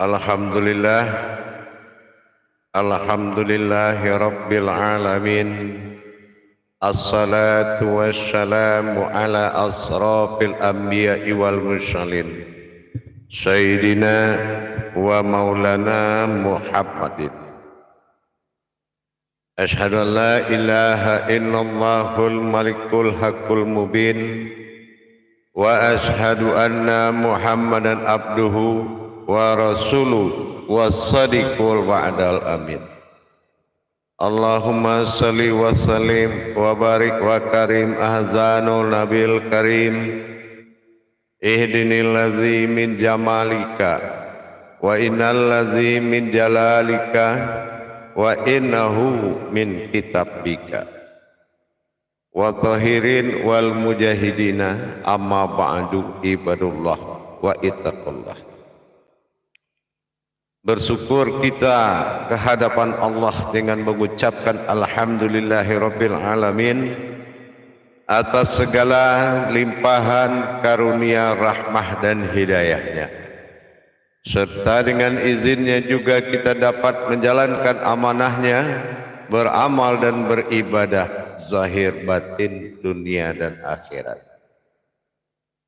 Alhamdulillah, alhamdulillahi rabbil alamin. Assalatu wassalamu ala asrafil anbiya'i wal mursalin Sayyidina wa maulana Muhammadin. Ashhadu an la ilaha illallahul malikul haqqul mubin wa ashhadu anna Muhammadan abduhu wa rasuluh was-sadiqul wa'dal amin. Allahumma salli wa sallim wa barik wa karim ahzanul nabil karim ihdinil ladzi min jamalika wa innal ladzi min jalalika wa innahu min kitabika wa tahirin wal mujahidina amma ba'du ibadullah wa ittaqullah. Bersyukur kita ke hadapan Allah dengan mengucapkan alhamdulillahirabbil alamin atas segala limpahan karunia rahmah dan hidayahnya, serta dengan izinnya juga kita dapat menjalankan amanahnya, beramal dan beribadah zahir batin dunia dan akhirat.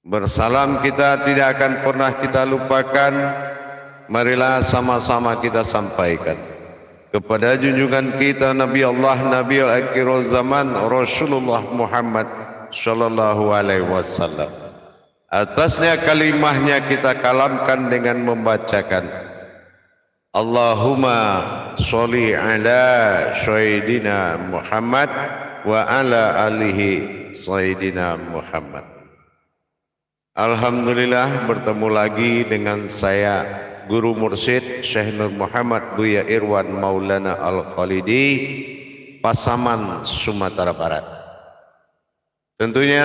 Bersalam kita tidak akan pernah kita lupakan. Marilah sama-sama kita sampaikan kepada junjungan kita Nabi Allah, Nabi al-akhirul zaman, Rasulullah Muhammad sallallahu alaihi wasallam. Atasnya kalimahnya kita kalamkan dengan membacakan Allahumma sholli ala sayyidina Muhammad wa ala alihi sayyidina Muhammad. Alhamdulillah, bertemu lagi dengan saya Guru Mursyid Syekh Nur Muhammad Buya Irwan Maulana Al-Khalidi, Pasaman, Sumatera Barat. Tentunya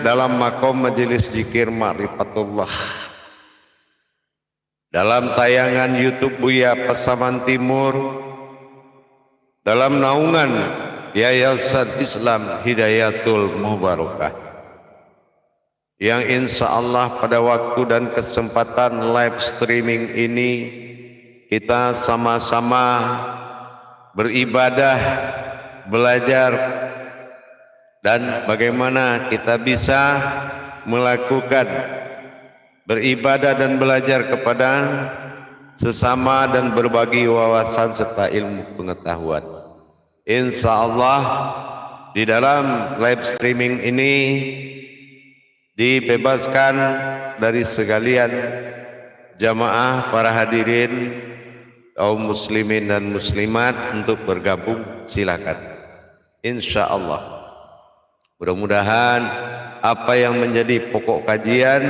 dalam makom majelis zikir Ma'rifatullah, dalam tayangan YouTube Buya Pasaman Timur, dalam naungan Yayasan Islam Hidayatul Mubarakah, yang insya Allah pada waktu dan kesempatan live streaming ini kita sama-sama beribadah, belajar, dan bagaimana kita bisa melakukan beribadah dan belajar kepada sesama dan berbagi wawasan serta ilmu pengetahuan. Insya Allah di dalam live streaming ini dibebaskan dari sekalian jamaah para hadirin kaum muslimin dan muslimat untuk bergabung, silakan. Insya Allah mudah-mudahan apa yang menjadi pokok kajian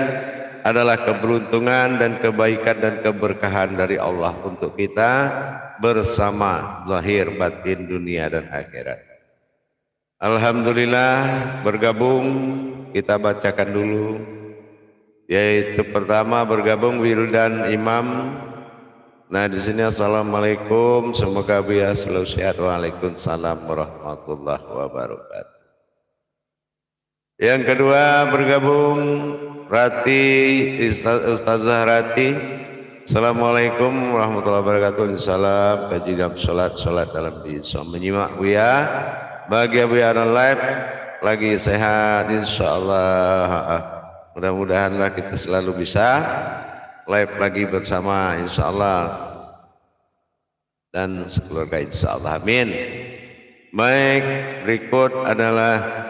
adalah keberuntungan dan kebaikan dan keberkahan dari Allah untuk kita bersama zahir batin dunia dan akhirat. Alhamdulillah, bergabung kita bacakan dulu, yaitu pertama bergabung Wildan Imam. Nah di sini assalamualaikum, semoga Buya selalu sehat. Waalaikumsalam warahmatullahi wabarakatuh. Yang kedua bergabung Rati, Ustazah Rati. Assalamualaikum warahmatullahi wabarakatuh. Salam kaji dalam sholat dalam bisa menyimak Buya. Bagi Buya live lagi sehat insyaallah. Mudah-mudahanlah kita selalu bisa live lagi bersama insyaallah dan sekeluarga insyaallah, amin. Baik, berikut adalah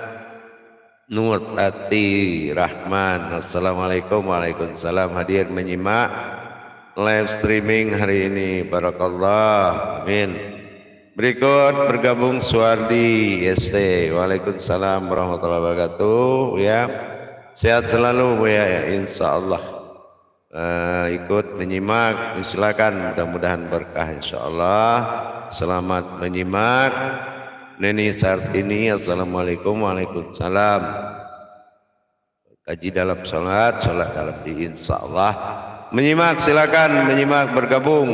Nur Ati Rahman. Assalamualaikum. Waalaikumsalam. Hadir menyimak live streaming hari ini, barakallah, amin. Berikut bergabung Suwardi ST. Waalaikumsalam warahmatullahi wabarakatuh. Ya, sehat selalu ya, insyaallah. Ikut menyimak, silakan, mudah-mudahan berkah insyaallah. Selamat menyimak. Neni Sartini, assalamualaikum. Waalaikumsalam. Kaji dalam sholat dalam di insyaallah. Menyimak, silakan menyimak, bergabung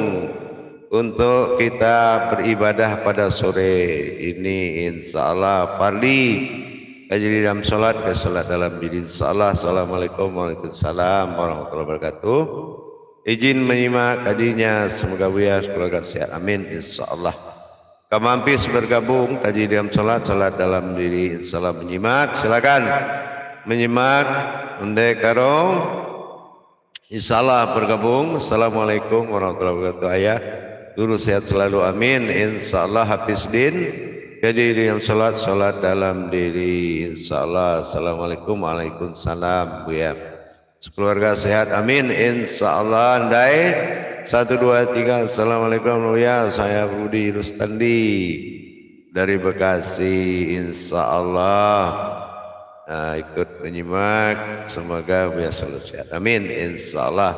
untuk kita beribadah pada sore ini insyaallah. Parli kaji dalam sholat ke sholat dalam diri insyaallah. Assalamualaikum warahmatullahi wabarakatuh. izin menyimak kajinya. Semoga Buya keluarga sehat, amin insyaallah. Kamampis bergabung kaji dalam salat dalam diri insyaallah menyimak, silakan menyimak undai karo insyaallah bergabung. Assalamualaikum warahmatullahi wabarakatuh. Ayah guru sehat selalu, amin insyaallah. Hafiz din kaji dalam salat dalam diri insyaallah. Assalamualaikum, waalaikumsalam. Buya sekeluarga sehat, amin insyaallah. Andai 1, 2, 3. Assalamualaikum Buya, saya Rudi Rustandi dari Bekasi insyaallah. Nah, ikut menyimak, semoga Buya selalu sehat, amin insyaallah.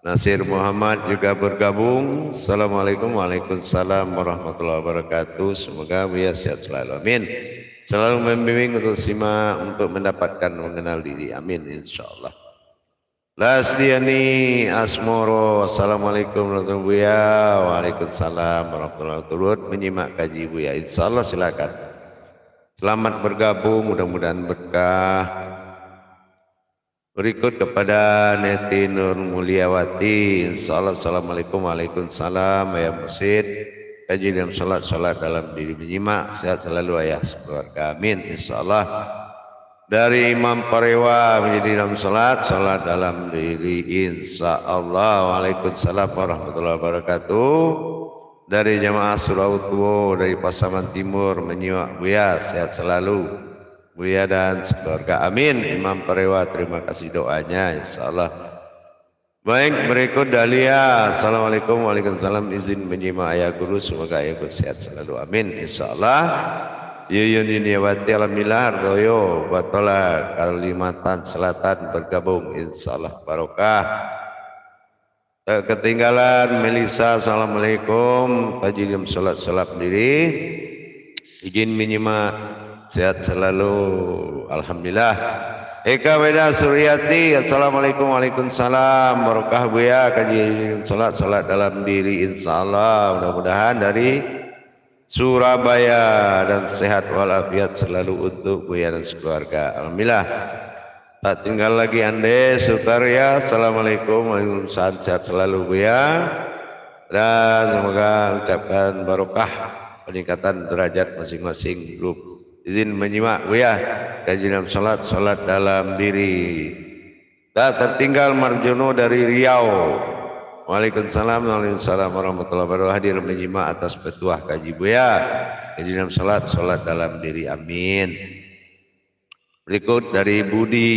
Nasir Muhammad juga bergabung. Assalamualaikum, waalaikumsalam warahmatullahi wabarakatuh. Semoga Buya sehat selalu, amin. Selalu membimbing untuk simak untuk mendapatkan mengenal diri, amin insyaallah. Lasdiani Asmoro, assalamualaikum warahmatullahi wabarakatuh. Buya, waalaikumsalam warahmatullahi wabarakatuh. Menyimak kaji Buya, insyaallah silakan. Selamat bergabung, mudah-mudahan berkah. Berikut kepada Neti Nur Mulyawati, insyaallah. Assalamualaikum, waalaikumsalam. Ayah Masjid kaji dalam salat dalam diri menyimak, sehat selalu ayah sekeluarga, amin insyaallah. Dari Imam Parewa menjadi dalam salat dalam diri insyaallah. Waalaikumsalam warahmatullahi wabarakatuh. Dari jamaah Surautuwo dari Pasaman Timur menyimak Buya, sehat selalu Buya dan sekeluarga, amin. Imam Parewa, terima kasih doanya insyaallah. Baik, berikut Dahlia. Assalamualaikum, waalaikumsalam. Izin menyimak ayah guru, semoga ayah guru sehat selalu, amin insyaallah. Yuyun Yuniawati, alhamdulillah. Hartoyo Batola, Kalimantan Selatan bergabung insyaallah barokah. Ketinggalan Melisa, assalamualaikum. Tajilum salat sendiri, izin menyimak, sehat selalu alhamdulillah. Eka Weda Suryati, assalamualaikum, waalaikumsalam. Barokah Buya kaji salat dalam diri insyaallah. Mudah-mudahan dari Surabaya dan sehat walafiat selalu untuk Buya dan sekeluarga, alhamdulillah. Tak tinggal lagi Ande Sutarya, assalamualaikum, waalaikumsalam. Sehat selalu Buya, dan semoga ucapkan barokah peningkatan derajat masing-masing grup. Izin menyimak Buya kaji dalam salat dalam diri. Tak tertinggal Marjono dari Riau, waalaikumsalam, waalaikumsalam warahmatullahi wabarakatuh. Hadir menyimak atas petuah kaji Buya kaji dalam salat dalam diri, amin. Berikut dari Budi,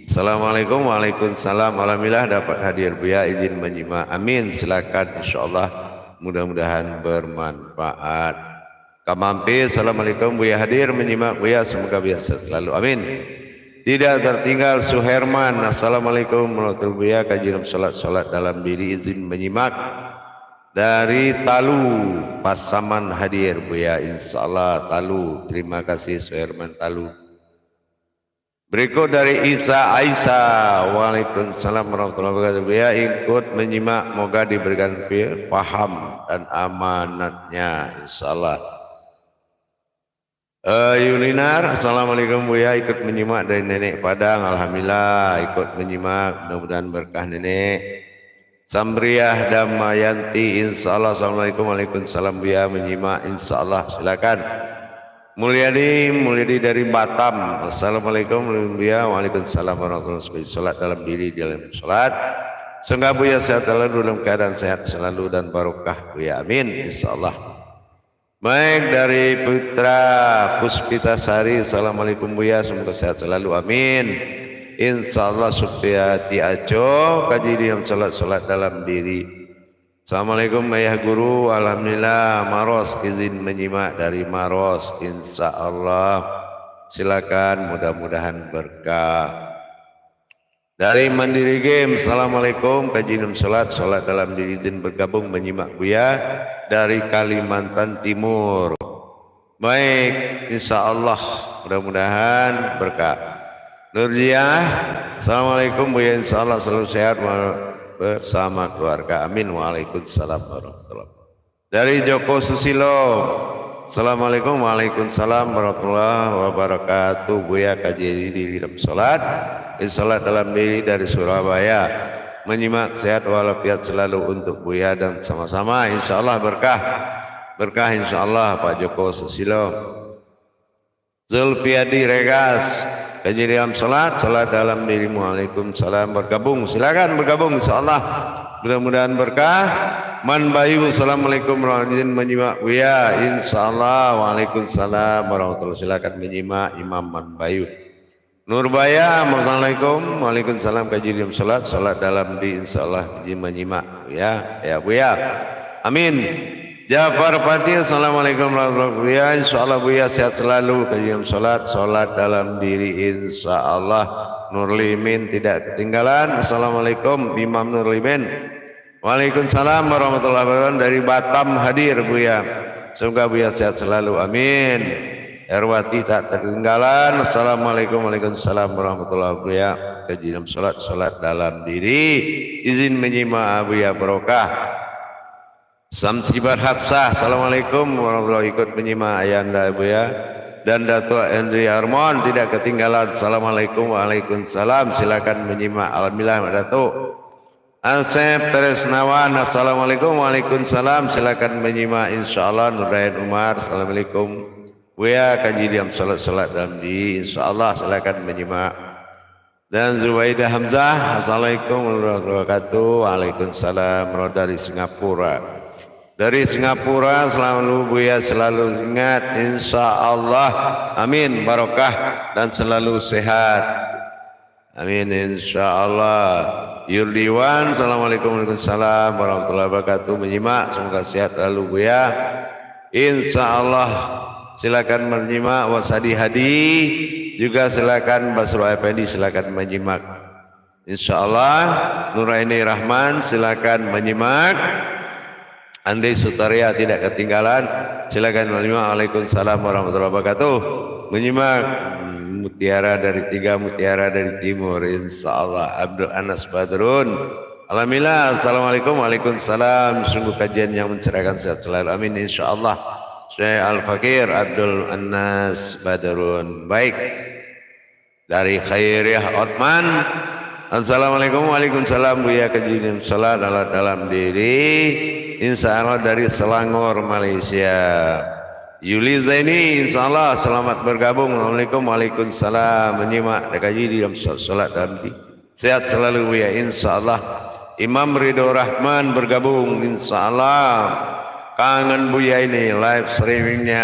assalamualaikum, waalaikumsalam. Alhamdulillah dapat hadir Buya, izin menyimak, amin. Silakan insyaallah, mudah-mudahan bermanfaat. Kamampi, assalamualaikum Buya, hadir menyimak Buya, semoga Buya selalu, amin. Tidak tertinggal Suherman, assalamualaikum warahmatullahi Buya kaji dalam salat dalam diri, izin menyimak. Dari Talu Pasaman hadir Buya insyaallah. Talu, terima kasih Suherman Talu. Berikut dari Isa Aisyah, waalaikumsalam warahmatullahi wabarakatuh. Buya ikut menyimak, moga diberikan paham dan amanatnya insyaallah. Yulinar, assalamualaikum Buya, ikut menyimak dari Nenek Padang, alhamdulillah ikut menyimak, mudah-mudahan berkah Nenek. Samriah Damayanti, insyaallah. Assalamualaikum, waalaikumsalam Buya, menyimak insyaallah, silakan. Mulyadi dari Batam, assalamualaikum Buya, waalaikumsalam warahmatullahi wabarakatuh. Salat dalam diri dalam salat, semoga Buya sehat selalu, dalam keadaan sehat selalu dan barokah Buya, amin insyaallah. Baik, dari Putra Puspitasari, assalamualaikum Buya, semoga sehat selalu, amin insyaallah. Supriyati Aco kaji dalam salat dalam diri, assalamualaikum ayah guru, alhamdulillah. Maros, izin menyimak dari Maros insyaallah, silakan, mudah-mudahan berkah. Dari Mandiri Game, assalamualaikum kaji dalam salat dalam diri, izin bergabung menyimak Buya dari Kalimantan Timur. Baik, insyaallah mudah-mudahan berkah. Nurjiah, assalamualaikum Buya, insyaallah selalu sehat bersama keluarga, amin. Waalaikumsalam warahmatullahi wabarakatuh. Dari Joko Susilo, assalamualaikum, waalaikumsalam warahmatullahi wabarakatuh. Buya kaji diri dalam salat dalam diri dari Surabaya. menyimak, sehat walafiat selalu untuk Buya dan sama-sama insyaallah berkah. Berkah insyaallah Pak Joko Susilo. Zulfiadi Regas, kejadian salat dalam dirimu. Waalaikumsalam. Bergabung, silakan bergabung insyaallah. Mudah-mudahan berkah. Man Bayu, assalamualaikum warahmatullahi wabarakatuh. Menyimak Buya insyaallah. Waalaikumsalam warahmatullahi. Silakan menyimak Imam Man Bayu. Nurbaya, assalamualaikum. Waalaikumsalam. Kejadian salat dalam di insyaallah menyimak ya Buya. Amin. Jafar Fatih, assalamualaikum warahmatullahi wabarakatuh. Insyaallah Buya sehat selalu. Kajian salat dalam diri insyaallah. Nurlimin tidak ketinggalan. Assalamualaikum Imam Nurlimin. Waalaikumsalam warahmatullahi wabarakatuh. Dari Batam hadir Buya. Semoga Buya sehat selalu. Amin. Erwati tak ketinggalan. Assalamualaikum waalaikumsalam warahmatullahi wabarakatuh. Kajian salat dalam diri. Izin menyimak Buya barokah. Samsibar Hafsah, assalamualaikum warahmatullahi wabarakatuh. Ikut menyimak ayanda Buya. Dan Datuk Henry Harmon tidak ketinggalan. Assalamualaikum waalaikumsalam. Silakan menyimak. Alhamdulillah Datuk. Asep Teresnawan, assalamualaikum waalaikumsalam. Silakan menyimak insyaallah. Nurain Umar, assalamualaikum. Buya kaji diam salat dalam di insyaallah. Silakan menyimak. Dan Zubaidah Hamzah, assalamualaikum warahmatullahi wabarakatuh. Waalaikumsalam. Dari Singapura. Dari Singapura selalu Buya selalu ingat insyaallah. Amin barokah dan selalu sehat. Amin insyaallah. Yurdiwan, assalamualaikum waalaikumsalam warahmatullahi wabarakatuh. Menyimak semoga sehat selalu Buya. Insyaallah. Silakan menyimak. Wasadi Hadi juga silakan. Basro Effendi silakan menyimak. Insyaallah. Nuraini Rahman silakan menyimak. Andai Sutaria tidak ketinggalan. Silakan menyimak. Waalaikumsalam warahmatullahi wabarakatuh. Menyimak mutiara dari tiga mutiara dari timur insyaallah. Abdul Anas Badrun. Alhamdulillah. Assalamualaikum. Waalaikumsalam. Sungguh kajian yang mencerahkan sehat selalu. Amin insyaallah. Syekh Al-Fakir Abdul Anas Badrun. Baik. Dari Khairiyah Otman. Assalamualaikum. Waalaikumsalam. Buya kajian salat dalam diri. Insyaallah dari Selangor, Malaysia. Yuli Zaini, insyaallah selamat bergabung. Assalamualaikum. Waalaikumsalam. Menyimak kaji di dalam salat dalam di. Sehat selalu Buya insyaallah. Imam Ridho Rahman bergabung insyaallah. Kangen Buya ini live streamingnya.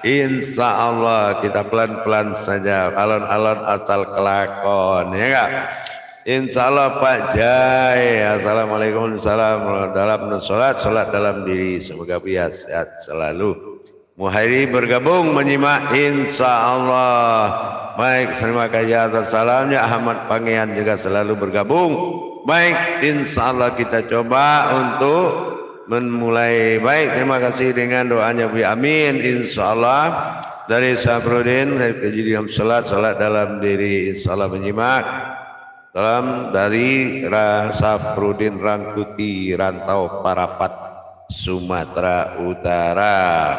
Insyaallah kita pelan-pelan saja. Alon-alon asal kelakon ya enggak? Insyaallah Pak Jai. Assalamualaikum salam dalam salat dalam diri. Semoga Buya sehat selalu. Muhairi bergabung menyimak insyaallah. Baik, terima kasih atas salamnya. Ahmad Pangean juga selalu bergabung. Baik, insyaallah kita coba untuk memulai. Baik, terima kasih dengan doanya Buya. Amin insyaallah. Dari Sabrudin saya kejadian salat dalam diri insyaallah menyimak. Salam dari Safrudin Rangkuti Rantau Parapat Sumatera Utara.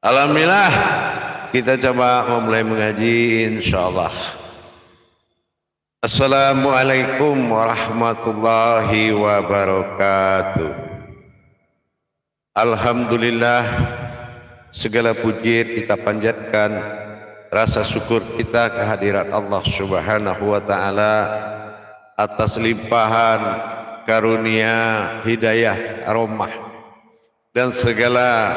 Alhamdulillah kita coba memulai mengaji insyaallah. Assalamualaikum warahmatullahi wabarakatuh. Alhamdulillah segala puji kita panjatkan. Rasa syukur kita kehadirat Allah Subhanahu wa taala atas limpahan karunia hidayah rahmah dan segala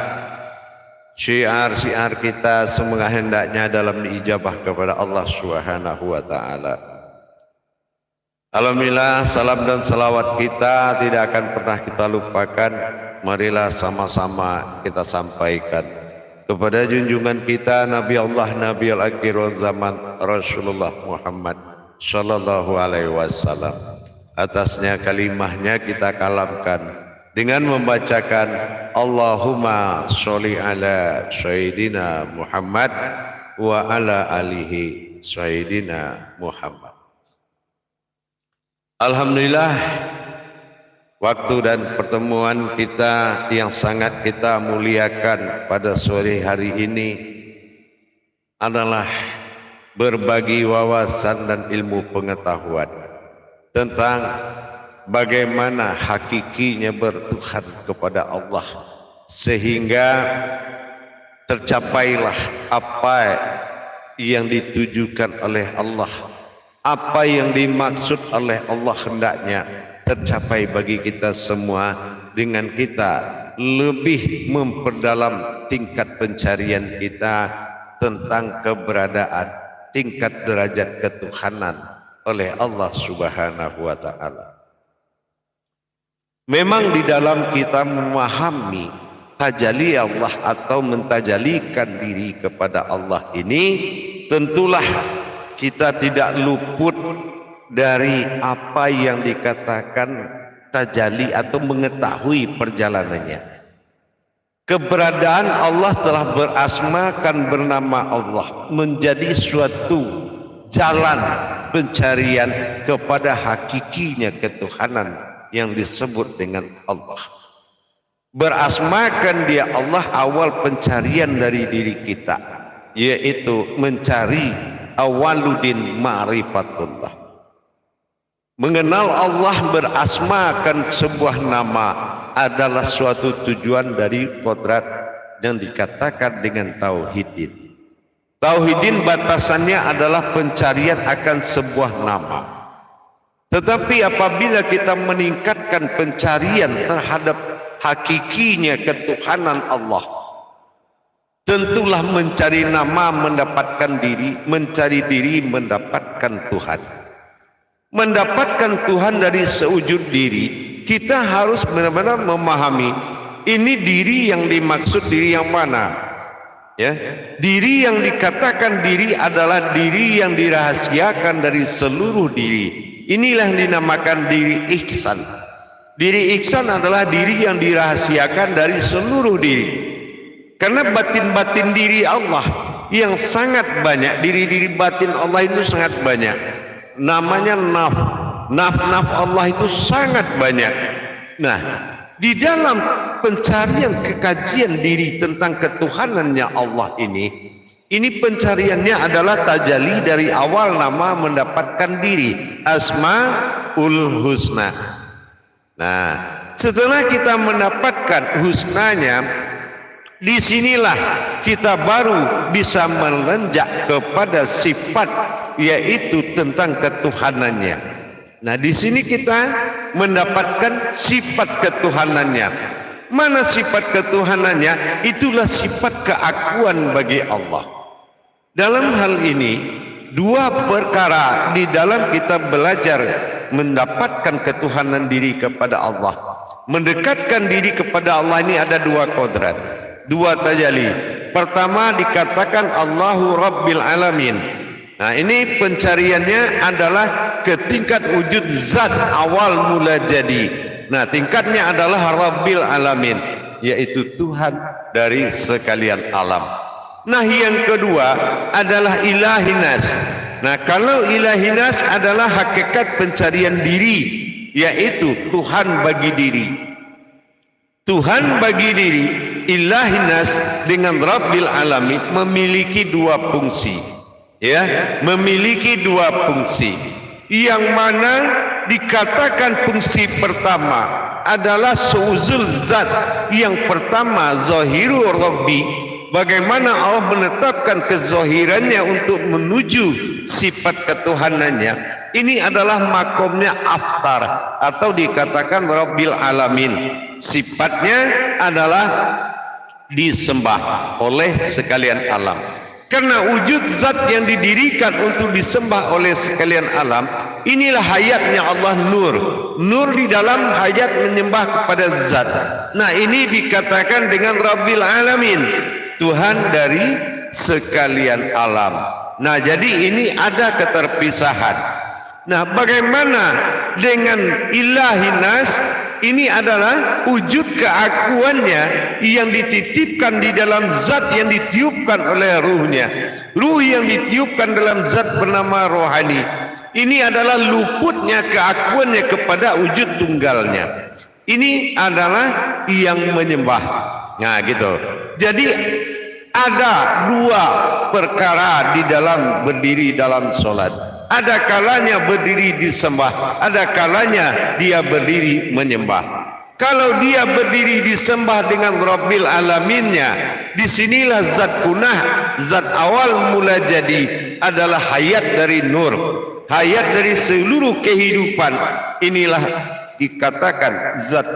syiar-syiar kita semoga hendaknya dalam diijabah kepada Allah Subhanahu wa taala. Alhamdulillah salam dan salawat kita tidak akan pernah kita lupakan. Marilah sama-sama kita sampaikan kepada junjungan kita Nabi Allah Nabi al-akhir zaman Rasulullah Muhammad sallallahu alaihi wasallam. Atasnya kalimahnya kita kalamkan dengan membacakan Allahumma sholli ala sayyidina Muhammad wa ala alihi sayyidina Muhammad. Alhamdulillah waktu dan pertemuan kita yang sangat kita muliakan pada sore hari ini adalah berbagi wawasan dan ilmu pengetahuan tentang bagaimana hakikinya bertuhan kepada Allah, sehingga tercapailah apa yang ditujukan oleh Allah, apa yang dimaksud oleh Allah hendaknya tercapai bagi kita semua dengan kita lebih memperdalam tingkat pencarian kita tentang keberadaan, tingkat derajat ketuhanan oleh Allah Subhanahu wa Ta'ala. Memang di dalam kita memahami tajalli Allah atau mentajalikan diri kepada Allah ini, tentulah kita tidak luput dari apa yang dikatakan tajalli atau mengetahui perjalanannya. Keberadaan Allah telah berasmakan bernama Allah menjadi suatu jalan pencarian kepada hakikinya ketuhanan yang disebut dengan Allah. Berasmakan dia Allah awal pencarian dari diri kita, yaitu mencari awaludin ma'rifatullah. Mengenal Allah, berasmakan sebuah nama adalah suatu tujuan dari kodrat yang dikatakan dengan tauhidin. Tauhidin batasannya adalah pencarian akan sebuah nama. Tetapi apabila kita meningkatkan pencarian terhadap hakikinya ketuhanan Allah, tentulah mencari nama mendapatkan diri, mencari diri mendapatkan Tuhan. Mendapatkan Tuhan dari sewujud diri, kita harus benar-benar memahami ini diri yang dimaksud diri yang mana. Ya, diri yang dikatakan diri adalah diri yang dirahasiakan dari seluruh diri. Inilah yang dinamakan diri ihsan. Diri ihsan adalah diri yang dirahasiakan dari seluruh diri. Karena batin-batin diri Allah yang sangat banyak, diri-diri batin Allah itu sangat banyak. Namanya naf Allah itu sangat banyak. Nah, di dalam pencarian kekajian diri tentang ketuhanannya Allah ini pencariannya adalah tajalli dari awal nama mendapatkan diri, Asmaul Husna. Nah, setelah kita mendapatkan husnanya, disinilah kita baru bisa melonjak kepada sifat, yaitu tentang ketuhanannya. Nah, di sini kita mendapatkan sifat ketuhanannya. Mana sifat ketuhanannya? Itulah sifat keakuan bagi Allah. Dalam hal ini, dua perkara di dalam kita belajar mendapatkan ketuhanan diri kepada Allah, mendekatkan diri kepada Allah, ini ada dua kodrat, dua tajalli. Pertama dikatakan Allahu Rabbil Alamin. Nah, ini pencariannya adalah ke tingkat wujud zat awal mula jadi. Nah, tingkatnya adalah Rabbil Alamin, yaitu Tuhan dari sekalian alam. Nah, yang kedua adalah Ilahinas. Nah, kalau Ilahinas adalah hakikat pencarian diri, yaitu Tuhan bagi diri. Tuhan bagi diri, Ilahinas dengan Rabbil Alamin memiliki dua fungsi. Ya, memiliki dua fungsi. Yang mana dikatakan fungsi pertama adalah seuzul zat. Yang pertama zahirul Rabbi, bagaimana Allah menetapkan kezahirannya untuk menuju sifat ketuhanannya. Ini adalah makomnya aftar atau dikatakan Rabbil Alamin. Sifatnya adalah disembah oleh sekalian alam. Karena wujud zat yang didirikan untuk disembah oleh sekalian alam, inilah hayatnya Allah, nur. Nur di dalam hayat menyembah kepada zat. Nah, ini dikatakan dengan Rabbil Alamin, Tuhan dari sekalian alam. Nah, jadi ini ada keterpisahan. Nah, bagaimana dengan Ilahinas? Ini adalah wujud keakuannya yang dititipkan di dalam zat yang ditiupkan oleh ruhnya. Ruh yang ditiupkan dalam zat bernama rohani. Ini adalah luputnya keakuannya kepada wujud tunggalnya. Ini adalah yang menyembah. Nah, gitu. Jadi ada dua perkara di dalam berdiri dalam sholat. Ada kalanya berdiri disembah, ada kalanya dia berdiri menyembah. Kalau dia berdiri disembah dengan Rabbil Alaminnya, disinilah zat kunah, zat awal mula jadi adalah hayat dari nur, hayat dari seluruh kehidupan. Inilah dikatakan zat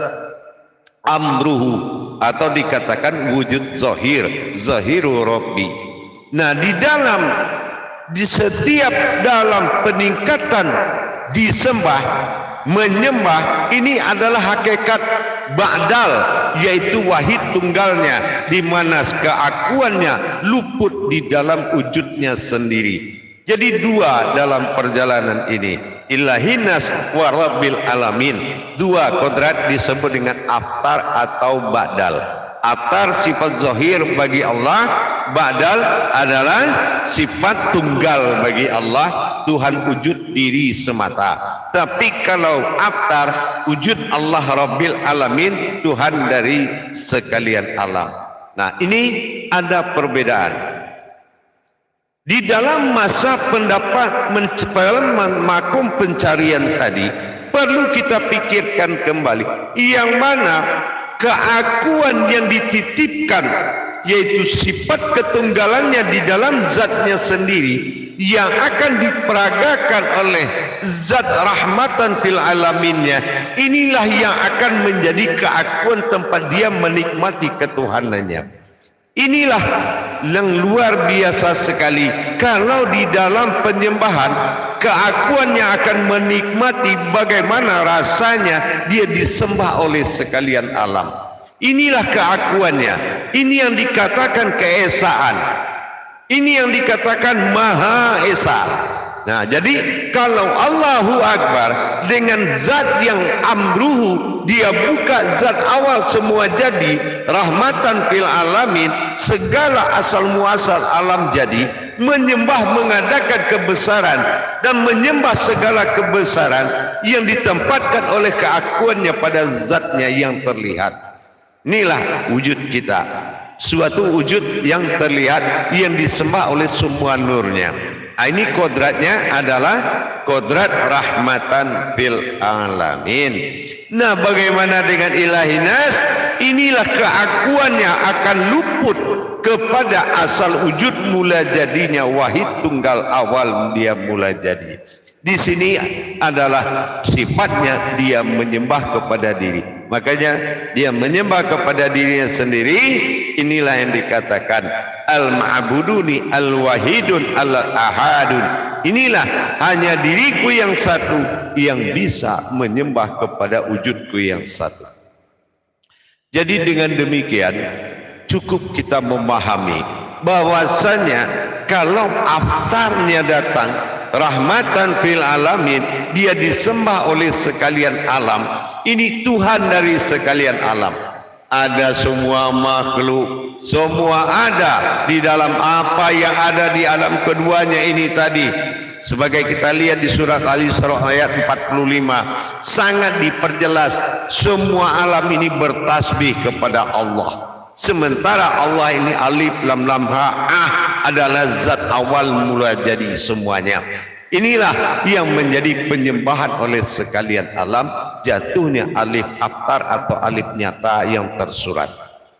amruhu, atau dikatakan wujud zahir, zahiru Rabbi. Nah, di setiap dalam peningkatan disembah, menyembah, ini adalah hakikat ba'dal, yaitu wahid tunggalnya, di mana keakuannya luput di dalam wujudnya sendiri. Jadi dua dalam perjalanan ini, ilahinas wa rabbil alamin. Dua kodrat disebut dengan aftar atau ba'dal. Aftar sifat zahir bagi Allah, ba'dal adalah sifat tunggal bagi Allah, Tuhan wujud diri semata. Tapi kalau aftar, wujud Allah Rabbil Alamin, Tuhan dari sekalian alam. Nah, ini ada perbedaan. Di dalam masa pendapat makom pencarian tadi, perlu kita pikirkan kembali yang mana keakuan yang dititipkan, yaitu sifat ketunggalannya di dalam zatnya sendiri, yang akan diperagakan oleh zat rahmatan fil alaminnya. Inilah yang akan menjadi keakuan tempat dia menikmati ketuhanannya. Inilah yang luar biasa sekali. Kalau di dalam penyembahan, keakuan yang akan menikmati bagaimana rasanya dia disembah oleh sekalian alam. Inilah keakuannya. Ini yang dikatakan keesaan. Ini yang dikatakan Maha Esa. Nah, jadi kalau Allahu Akbar dengan zat yang amruhu, dia buka zat awal semua jadi, rahmatan fil alamin, segala asal muasal alam jadi, menyembah mengadakan kebesaran dan menyembah segala kebesaran yang ditempatkan oleh keakuannya pada zatnya yang terlihat. Inilah wujud kita, suatu wujud yang terlihat, yang disembah oleh semua nurnya. Ini kodratnya adalah kodrat rahmatan fil alamin. Nah, bagaimana dengan ilahinas? Inilah keakuannya akan luput kepada asal wujud mula jadinya, wahid tunggal awal dia mula jadi. Di sini adalah sifatnya dia menyembah kepada diri. Makanya dia menyembah kepada dirinya sendiri. Inilah yang dikatakan al-ma'buduni al-wahidun al-ahadun. Inilah hanya diriku yang satu yang bisa menyembah kepada wujudku yang satu. Jadi dengan demikian cukup kita memahami bahwasanya kalau aftarnya datang, rahmatan fil alamin, dia disembah oleh sekalian alam. Ini Tuhan dari sekalian alam. Ada semua makhluk, semua ada di dalam apa yang ada di alam keduanya ini tadi. Sebagai kita lihat di surat Al-Isra ayat 45, sangat diperjelas semua alam ini bertasbih kepada Allah. Sementara Allah ini alif lam lam ha adalah zat awal mula jadi semuanya. Inilah yang menjadi penyembahan oleh sekalian alam, jatuhnya alif aftar atau alif nyata yang tersurat.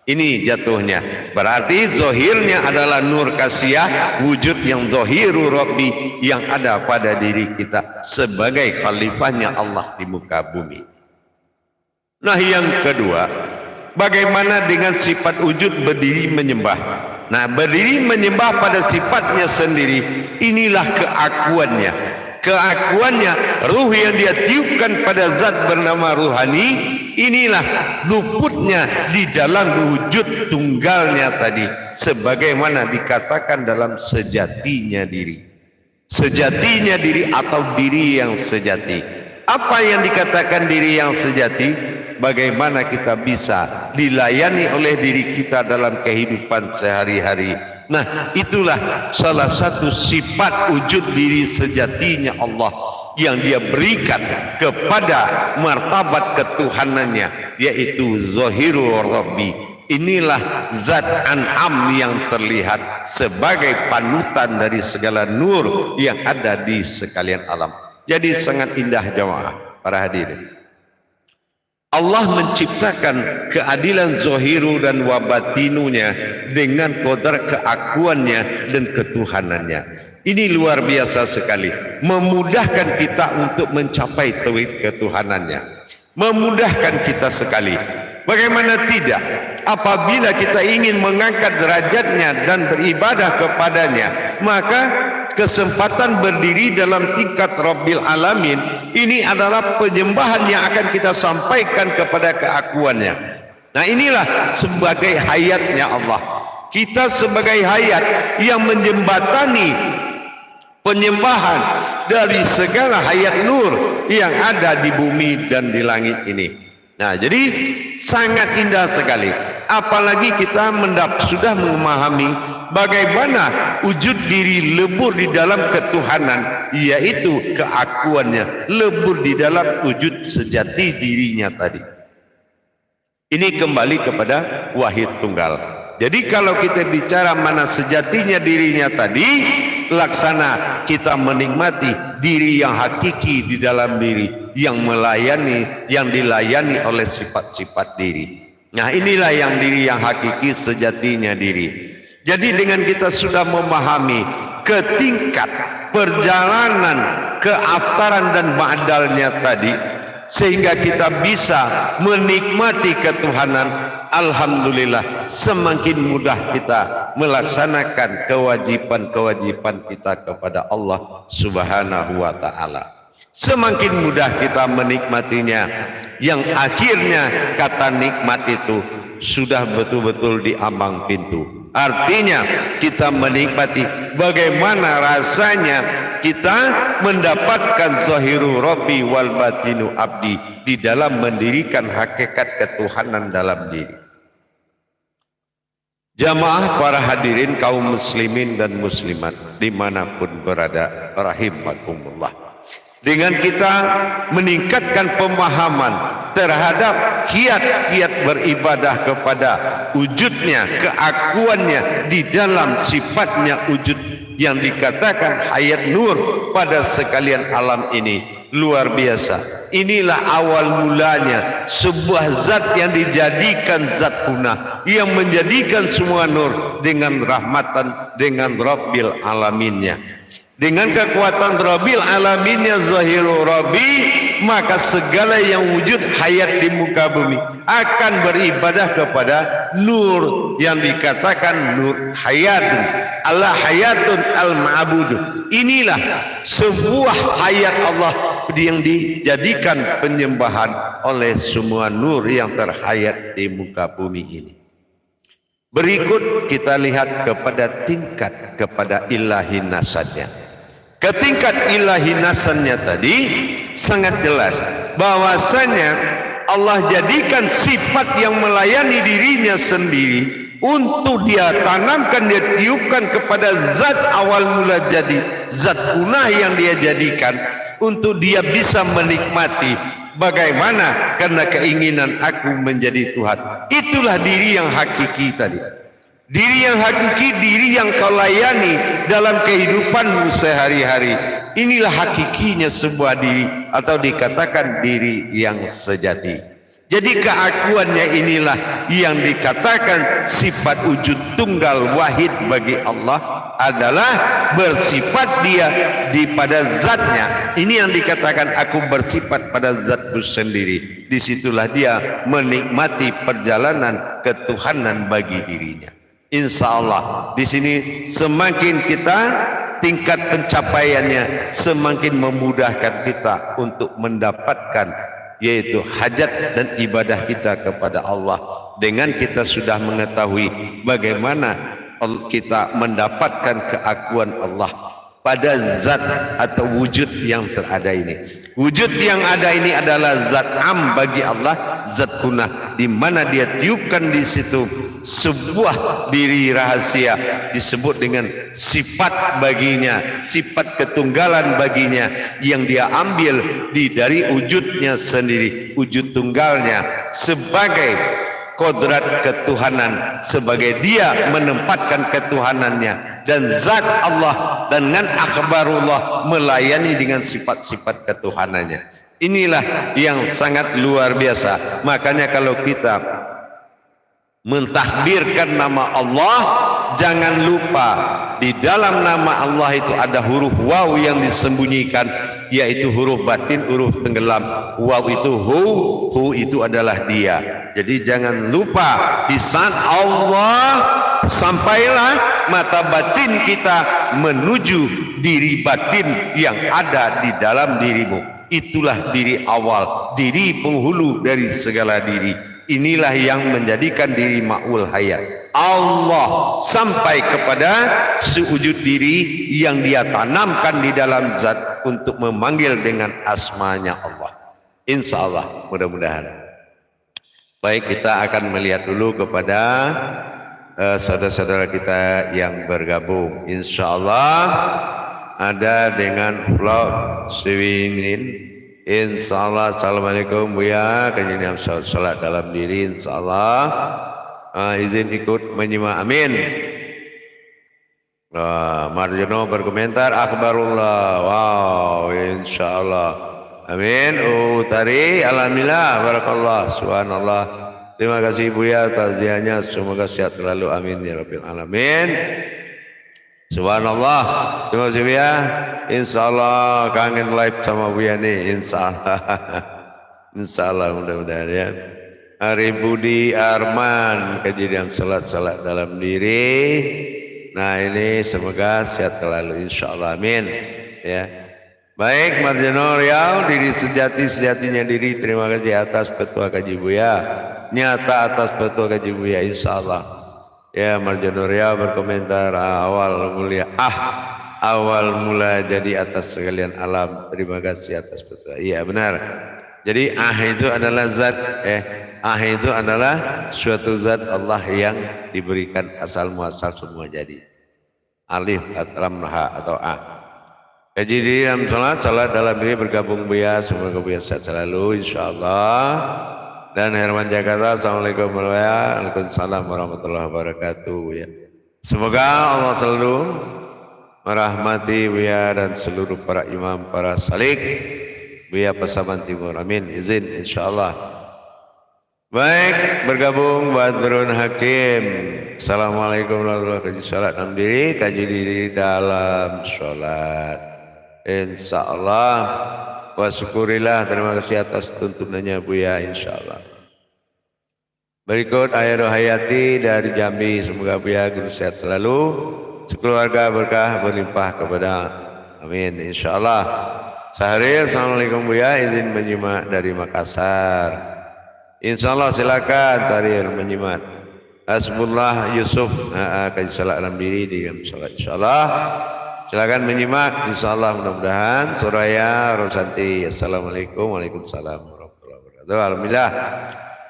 Ini jatuhnya. Berarti zahirnya adalah nur kasiyah, wujud yang zahiru Rabbi yang ada pada diri kita sebagai khalifahnya Allah di muka bumi. Nah, yang kedua, bagaimana dengan sifat wujud berdiri menyembah? Nah, berdiri menyembah pada sifatnya sendiri, inilah keakuannya. Keakuannya, ruh yang dia tiupkan pada zat bernama ruhani, inilah luputnya di dalam wujud tunggalnya tadi, sebagaimana dikatakan dalam sejatinya diri. Sejatinya diri atau diri yang sejati. Apa yang dikatakan diri yang sejati? Bagaimana kita bisa dilayani oleh diri kita dalam kehidupan sehari-hari. Nah, itulah salah satu sifat wujud diri sejatinya Allah yang dia berikan kepada martabat ketuhanannya, yaitu Zahirul Rabbi, Inilah zat an'am yang terlihat sebagai panutan dari segala nur yang ada di sekalian alam. Jadi sangat indah jamaah para hadirin. Allah menciptakan keadilan zohiru dan wabatinunya dengan kodrat keakuannya dan ketuhanannya. Ini luar biasa sekali, memudahkan kita untuk mencapai tauhid ketuhanannya, memudahkan kita sekali. Bagaimana tidak, apabila kita ingin mengangkat derajatnya dan beribadah kepadanya, maka kesempatan berdiri dalam tingkat Rabbil Alamin ini adalah penyembahan yang akan kita sampaikan kepada keakuannya. Nah, inilah sebagai hayatnya Allah. Kita sebagai hayat yang menjembatani penyembahan dari segala hayat nur yang ada di bumi dan di langit ini. Nah, jadi sangat indah sekali. Apalagi kita sudah memahami bagaimana wujud diri lebur di dalam ketuhanan, yaitu keakuannya, lebur di dalam wujud sejati dirinya tadi. Ini kembali kepada wahid tunggal. Jadi kalau kita bicara mana sejatinya dirinya tadi, laksana kita menikmati diri yang hakiki di dalam diri, yang melayani, yang dilayani oleh sifat-sifat diri. Nah, inilah yang diri yang hakiki sejatinya diri. Jadi dengan kita sudah memahami ke tingkat perjalanan keaftaran dan ba'dalnya tadi, sehingga kita bisa menikmati ketuhanan, alhamdulillah semakin mudah kita melaksanakan kewajiban-kewajiban kita kepada Allah Subhanahu wa ta'ala. Semakin mudah kita menikmatinya, yang akhirnya kata nikmat itu sudah betul-betul di ambang pintu. Artinya kita menikmati bagaimana rasanya kita mendapatkan zahiru Rabbi wal batinu abdi di dalam mendirikan hakikat ketuhanan dalam diri. Jamaah para hadirin kaum muslimin dan muslimat dimanapun berada, rahimakumullah. Dengan kita meningkatkan pemahaman terhadap kiat-kiat beribadah kepada wujudnya, keakuannya di dalam sifatnya wujud yang dikatakan hayat nur pada sekalian alam ini, luar biasa. Inilah awal mulanya sebuah zat yang dijadikan zat punah, yang menjadikan semua nur dengan rahmatan, dengan Rabbil Alaminnya. Dengan kekuatan Rabbil Alaminnya zahiru Rabbi, maka segala yang wujud hayat di muka bumi akan beribadah kepada nur yang dikatakan nur hayatun, Allah hayatun al-ma'bud. Inilah sebuah hayat Allah yang dijadikan penyembahan oleh semua nur yang terhayat di muka bumi ini. Berikut kita lihat kepada tingkat kepada ilahi nasadnya. Ketingkat ilahi nasannya tadi sangat jelas bahwasanya Allah jadikan sifat yang melayani dirinya sendiri untuk dia tanamkan, dia tiupkan kepada zat awal mula jadi, zat punah yang dia jadikan untuk dia bisa menikmati. Bagaimana? Karena keinginan aku menjadi Tuhan. Itulah diri yang hakiki tadi. Diri yang hakiki, diri yang kau layani dalam kehidupanmu sehari-hari. Inilah hakikinya sebuah diri, atau dikatakan diri yang sejati. Jadi keakuannya inilah yang dikatakan sifat wujud tunggal wahid bagi Allah adalah bersifat dia di pada zatnya. Ini yang dikatakan aku bersifat pada zatku sendiri. Disitulah dia menikmati perjalanan ketuhanan bagi dirinya. Insya Allah di sini semakin kita tingkat pencapaiannya, semakin memudahkan kita untuk mendapatkan yaitu hajat dan ibadah kita kepada Allah. Dengan kita sudah mengetahui bagaimana kita mendapatkan keakuan Allah pada zat atau wujud yang terada ini. Wujud yang ada ini adalah zat am bagi Allah, zat kunah, di mana dia tiupkan di situ sebuah diri rahasia disebut dengan sifat baginya, sifat ketunggalan baginya yang dia ambil dari wujudnya sendiri, wujud tunggalnya sebagai kodrat ketuhanan sebagai dia menempatkan ketuhanannya, dan zat Allah dengan akhbarullah melayani dengan sifat-sifat ketuhanannya. Inilah yang sangat luar biasa. Makanya kalau kita mentahbirkan nama Allah, jangan lupa di dalam nama Allah itu ada huruf waw yang disembunyikan, yaitu huruf batin, huruf tenggelam. Waw itu hu itu adalah dia. Jadi jangan lupa di saat Allah, sampailah mata batin kita menuju diri batin yang ada di dalam dirimu. Itulah diri awal, diri penghulu dari segala diri. Inilah yang menjadikan diri ma'ul hayat. Allah sampai kepada sewujud diri yang dia tanamkan di dalam zat untuk memanggil dengan asmanya Allah. Insya Allah, mudah-mudahan. Baik, kita akan melihat dulu kepada saudara-saudara kita yang bergabung. Insya Allah ada dengan vlog Siwinin. Insyaallah. Assalamualaikum Buya, kejadian salat dalam diri. Insyaallah izin ikut menyimak. Amin. Marjono berkomentar akhbarullah. Wow, insyaallah. Amin. Utari alhamdulillah, barakallah, subhanallah. Terima kasih Buya takziahnya, semoga sehat selalu. Amin ya rabbil alamin. Subhanallah. Terima kasih Buya. Insyaallah kangen live sama Buya nih. Insyaallah. Insyaallah mudah-mudahan ya. Hari Budi Arman, kejadian salat dalam diri. Nah ini semoga sehat selalu insyaallah. Amin ya. Baik Marjono Riau, diri sejatinya diri. Terima kasih atas petua kaji Buya. Nyata atas petua kaji Buya insyaallah. Ya, Marjono Riau berkomentar awal mula jadi atas sekalian alam. Terima kasih atas petua. Iya benar. Jadi itu adalah zat itu adalah suatu zat Allah yang diberikan asal muasal semua jadi. Alif dalam ha atau a. Kaji diri dalam salat dalam diri bergabung Buya, semoga Buya sehat selalu insyaallah. Dan Herman Jakarta, assalamualaikum warahmatullahi wabarakatuh. Ya. Semoga Allah selalu merahmati Buya dan seluruh para imam, para salik Buya Pasaman Timur. Amin. Izin insyaallah. Baik, bergabung Badrun Hakim. Assalamualaikum warahmatullahi wabarakatuh. Salat dalam diri, kaji diri dalam sholat. Insyaallah. Wa syukurillah, terima kasih atas tuntunannya Buya insyaallah. Berikut Aero Hayati dari Jambi, semoga Buya guru sehat selalu, sekeluarga berkah berlimpah kepada amin insyaallah. Sahril, assalamualaikum Buya, izin menyimak dari Makassar. Insyaallah silakan Sahril menyimak. Hasbullah Yusuf, kaji salat dalam diri dengan salat insyaallah. Silakan menyimak insyaallah, mudah-mudahan. Suraya Rosanti, assalamualaikum. Waalaikumsalam warahmatullahi wabarakatuh. Alhamdulillah.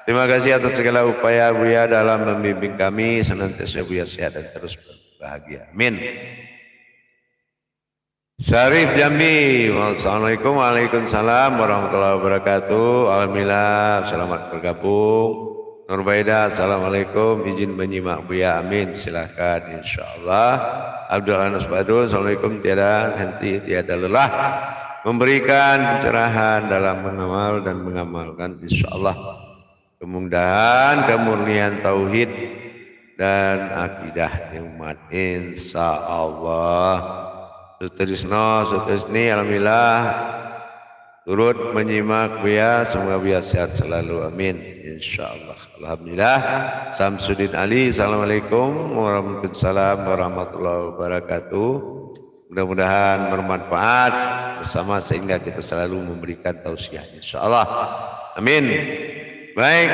Terima kasih atas segala upaya Buya dalam membimbing kami, senantiasa Buya sehat dan terus bahagia. Amin. Syarif Jambi, assalamualaikum. Waalaikumsalam warahmatullahi wabarakatuh. Alhamdulillah, selamat bergabung. Nurbaida, assalamualaikum, izin menyimak Buya. Amin, silakan insyaallah. Abdul Anas Badrun, assalamualaikum. Tiada henti, tiada lelah memberikan pencerahan dalam mengamal dan mengamalkan insyaallah. Kemudahan, kemurnian tauhid dan akidah umat insyaallah. Sutrisno, Sutrisni, alhamdulillah turut menyimak Buya, semoga Buya sehat selalu. Amin insyaallah. Alhamdulillah. Samsudin Ali, assalamualaikum warahmatullahi wabarakatuh. Mudah-mudahan bermanfaat bersama sehingga kita selalu memberikan tausiah insyaallah. Amin. Baik.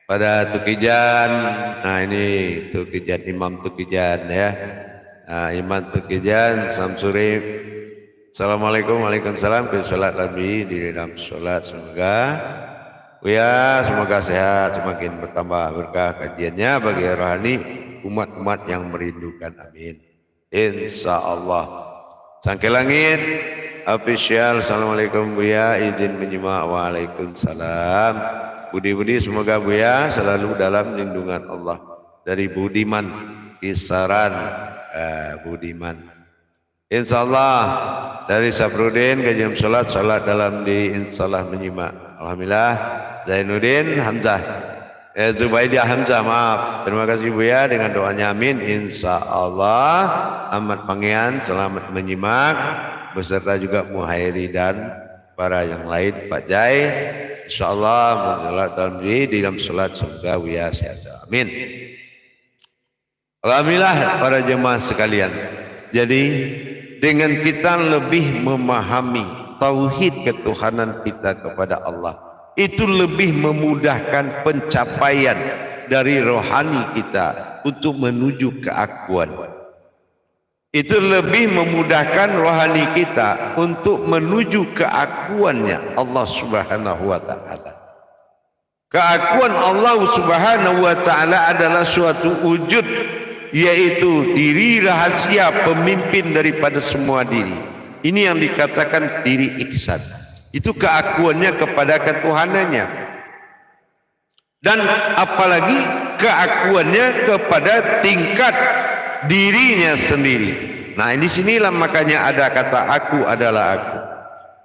Pada Tukijan, nah ini Tukijan, Imam Tukijan ya. Imam Tukijan, Samsuri. Assalamualaikum, waalaikumsalam. Ke sholat Nabi di dalam sholat, semoga Buya semoga sehat, semakin bertambah berkah kajiannya bagi rohani umat-umat yang merindukan. Amin insyaallah. Sangke Langit official, assalamualaikum Buya, izin menyimak. Waalaikumsalam. Budi-budi semoga Buya selalu dalam lindungan Allah dari budiman, kisaran budiman. Insyaallah dari Saprudin ke jam salat dalam di insyaallah menyimak. Alhamdulillah Zainuddin Hamzah Zubaidah Hamzah, maaf. Terima kasih Buya dengan doanya amin. Insyaallah Ahmad Pangean selamat menyimak beserta juga Muhairi dan para yang lain, Pak Jai. Insyaallah menjelat dalam salat semoga Buya sehat. Amin. Alhamdulillah para jemaah sekalian. Jadi dengan kita lebih memahami tauhid ketuhanan kita kepada Allah, itu lebih memudahkan pencapaian dari rohani kita untuk menuju keakuan. Itu lebih memudahkan rohani kita untuk menuju keakuannya Allah Subhanahu wa taala. Keakuan Allah Subhanahu wa taala adalah suatu wujud, yaitu diri rahasia pemimpin daripada semua diri. Ini yang dikatakan diri ihsan. Itu keakuannya kepada ketuhanannya. Dan apalagi keakuannya kepada tingkat dirinya sendiri. Nah, di sinilah makanya ada kata aku adalah aku.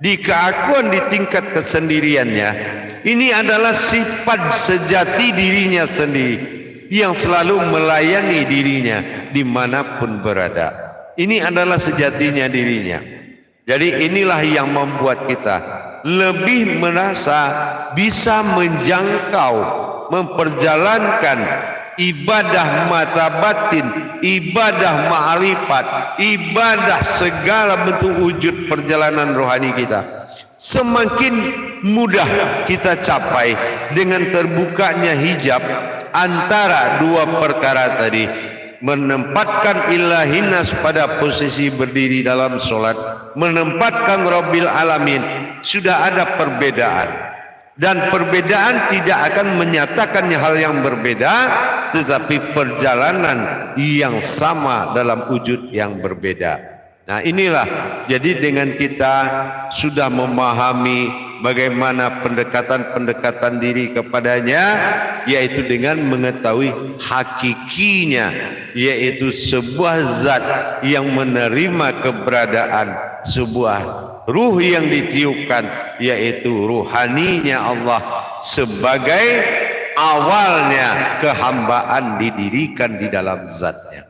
Di keakuan di tingkat kesendiriannya, ini adalah sifat sejati dirinya sendiri yang selalu melayani dirinya dimanapun berada. Ini adalah sejatinya dirinya. Jadi inilah yang membuat kita lebih merasa bisa menjangkau, memperjalankan ibadah mata batin, ibadah ma'rifat, ibadah segala bentuk wujud perjalanan rohani kita. Semakin mudah kita capai dengan terbukanya hijab antara dua perkara tadi. Menempatkan ilahinas pada posisi berdiri dalam solat, menempatkan Rabbil Alamin. Sudah ada perbedaan, dan perbedaan tidak akan menyatakan hal yang berbeda, tetapi perjalanan yang sama dalam wujud yang berbeda. Nah, inilah jadi dengan kita sudah memahami bagaimana pendekatan-pendekatan diri kepadanya, yaitu dengan mengetahui hakikinya, yaitu sebuah zat yang menerima keberadaan, sebuah ruh yang ditiupkan, yaitu ruhaninya Allah sebagai awalnya kehambaan didirikan di dalam zatnya.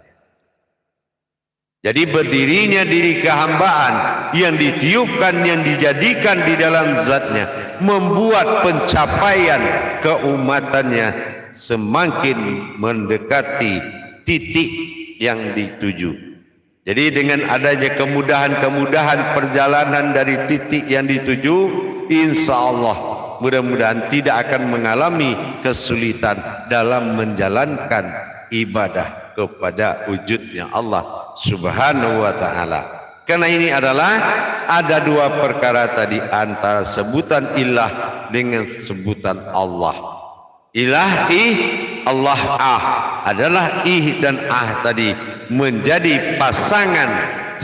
Jadi berdirinya diri kehambaan yang ditiupkan, yang dijadikan di dalam zatnya, membuat pencapaian keumatannya semakin mendekati titik yang dituju. Jadi dengan adanya kemudahan-kemudahan perjalanan dari titik yang dituju, insya Allah mudah-mudahan tidak akan mengalami kesulitan dalam menjalankan ibadah kepada wujudnya Allah Subhanahu wa ta'ala. Karena ini adalah ada dua perkara tadi, antara sebutan ilah dengan sebutan Allah. Ilah Allah adalah dan tadi menjadi pasangan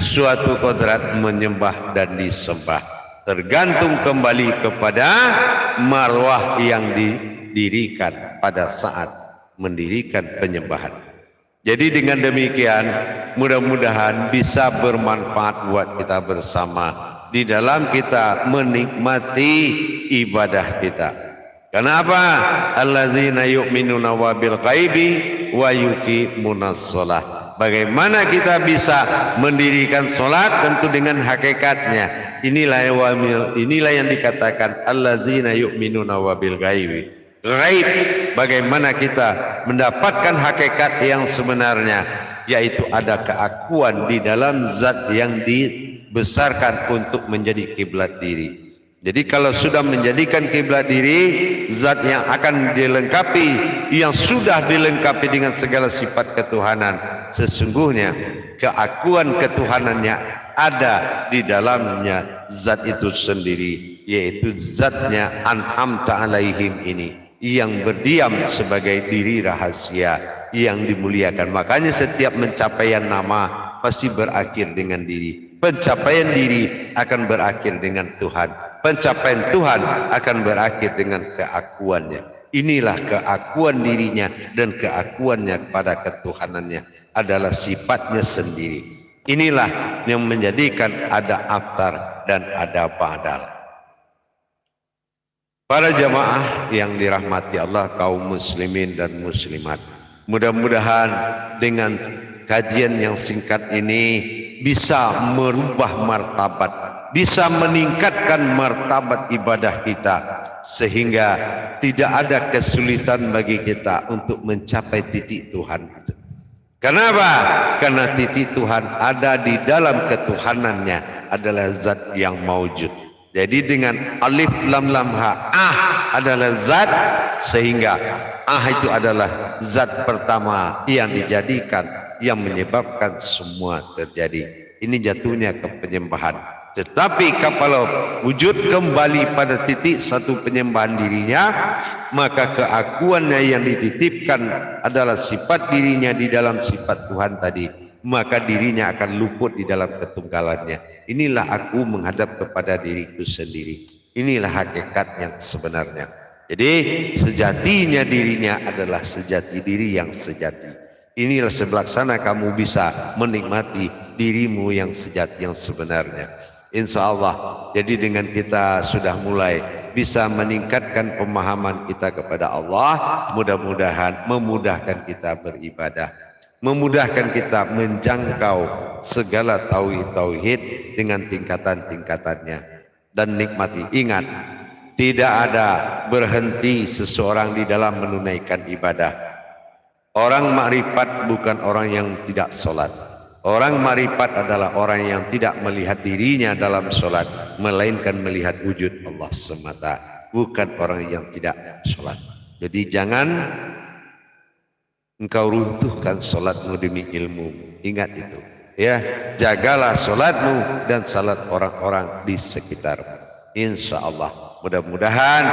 suatu kodrat menyembah dan disembah, tergantung kembali kepada marwah yang didirikan pada saat mendirikan penyembahan. Jadi dengan demikian mudah-mudahan bisa bermanfaat buat kita bersama di dalam kita menikmati ibadah kita. Kenapa? Allazina yu'minuna wabil ghaibi wa yuqimunas shalah. Bagaimana kita bisa mendirikan salat? Tentu dengan hakikatnya. Inilah yang dikatakan allazina yu'minuna wabil ghaibi. Ghaib, bagaimana kita mendapatkan hakikat yang sebenarnya, yaitu ada keakuan di dalam zat yang dibesarkan untuk menjadi kiblat diri. Jadi kalau sudah menjadikan kiblat diri, zat yang akan dilengkapi, yang sudah dilengkapi dengan segala sifat ketuhanan, sesungguhnya keakuan ketuhanannya ada di dalamnya zat itu sendiri, yaitu zatnya an'amta alaihim ini, yang berdiam sebagai diri rahasia yang dimuliakan. Makanya setiap pencapaian nama pasti berakhir dengan diri. Pencapaian diri akan berakhir dengan Tuhan. pencapaian Tuhan akan berakhir dengan keakuannya. Inilah keakuan dirinya dan keakuannya kepada ketuhanannya adalah sifatnya sendiri. Inilah yang menjadikan ada aftar dan ada badal. Para jamaah yang dirahmati Allah, kaum muslimin dan muslimat, mudah-mudahan dengan kajian yang singkat ini bisa merubah martabat, bisa meningkatkan martabat ibadah kita, sehingga tidak ada kesulitan bagi kita untuk mencapai titik Tuhan itu. Kenapa? Karena titik Tuhan ada di dalam ketuhanannya, adalah zat yang maujud. Jadi dengan alif lam lam ha, adalah zat, sehingga itu adalah zat pertama yang dijadikan, yang menyebabkan semua terjadi. Ini jatuhnya ke penyembahan. Tetapi kalau wujud kembali pada titik satu penyembahan dirinya, maka keakuannya yang dititipkan adalah sifat dirinya di dalam sifat Tuhan tadi, maka dirinya akan luput di dalam ketunggalannya. Inilah aku menghadap kepada diriku sendiri. Inilah hakikat yang sebenarnya. Jadi sejatinya dirinya adalah sejati diri yang sejati. Inilah sebelaksana kamu bisa menikmati dirimu yang sejati yang sebenarnya. Insya Allah. Jadi dengan kita sudah mulai bisa meningkatkan pemahaman kita kepada Allah, mudah-mudahan memudahkan kita beribadah, memudahkan kita menjangkau segala tauhid dengan tingkatan-tingkatannya, dan nikmati. Ingat, tidak ada berhenti seseorang di dalam menunaikan ibadah. Orang makrifat bukan orang yang tidak sholat. Orang makrifat adalah orang yang tidak melihat dirinya dalam sholat, melainkan melihat wujud Allah semata, bukan orang yang tidak sholat. Jadi jangan engkau runtuhkan sholatmu demi ilmu. Ingat itu, ya. Jagalah sholatmu dan sholat orang-orang di sekitarmu. Insya Allah, mudah-mudahan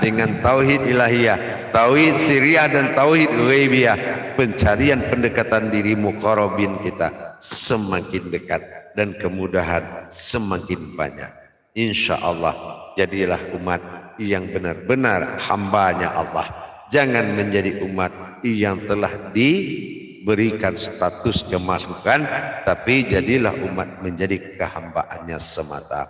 dengan tauhid ilahiyah, tauhid sirriyah dan tauhid ghaibiyah, pencarian pendekatan diri muqarrabin kita semakin dekat dan kemudahan semakin banyak. Insya Allah jadilah umat yang benar-benar hambanya Allah. Jangan menjadi umat yang telah diberikan status kemakhlukan, tapi jadilah umat menjadi kehambaannya semata.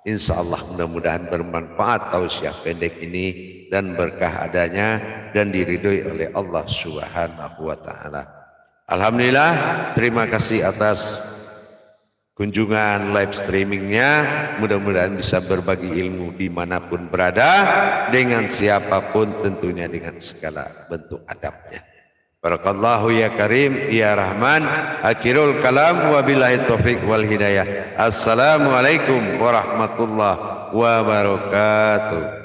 Insya Allah mudah-mudahan bermanfaat tausiah pendek ini dan berkah adanya dan diridhoi oleh Allah Subhanahu wa taala. Alhamdulillah, terima kasih atas kunjungan live streamingnya. Mudah-mudahan bisa berbagi ilmu dimanapun berada, dengan siapapun, tentunya dengan segala bentuk adabnya. Barakallahu ya Karim ya Rahman. Akhirul kalam wa billahi taufiq wal hidayah. Assalamualaikum warahmatullahi wabarakatuh.